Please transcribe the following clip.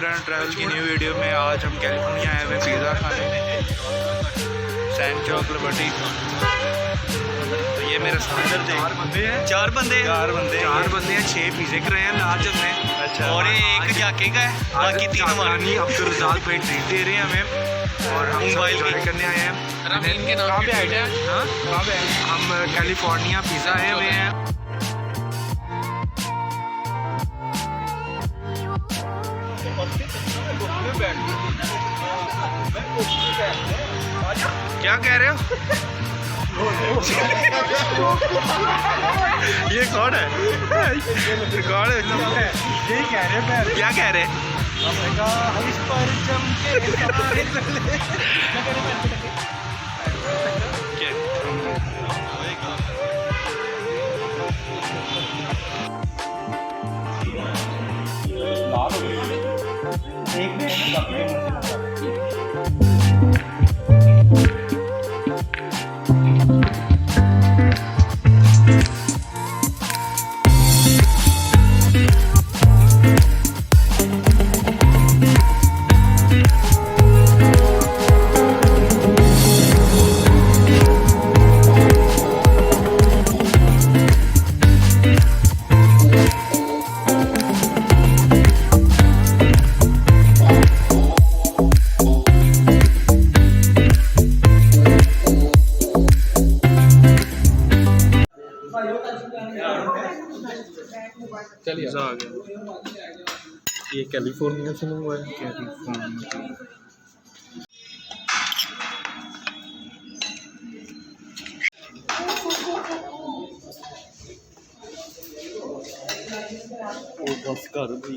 Food and travel की new video में आज हम कैलिफोर्निया आए हुए पिज़्ज़ा खाने। सैन चॉकलेट बटी। ये मेरे साथ चार बंदे हैं 6 पिज़्ज़े कराए हैं आज हमने। अच्छा। और एक जाके का है, बाकी 3 हमारे। अब्दुल रज़ाक भाई ट्रीट दे रहे हैं हमें और हम एंजॉय करने आए हैं। कहाँ पे आए हैं? हाँ कहाँ पे? हम कैलिफोर्निया पिज़्ज़ा आए हुए हैं। क्या कह रहे हो? ये कौन है? कौन है? यही कह रहे हैं। क्या कह रहे हैं? चलिए आ गया। ये कैलिफोर्निया से हुआ है। कैलिफोर्निया बस कर दी।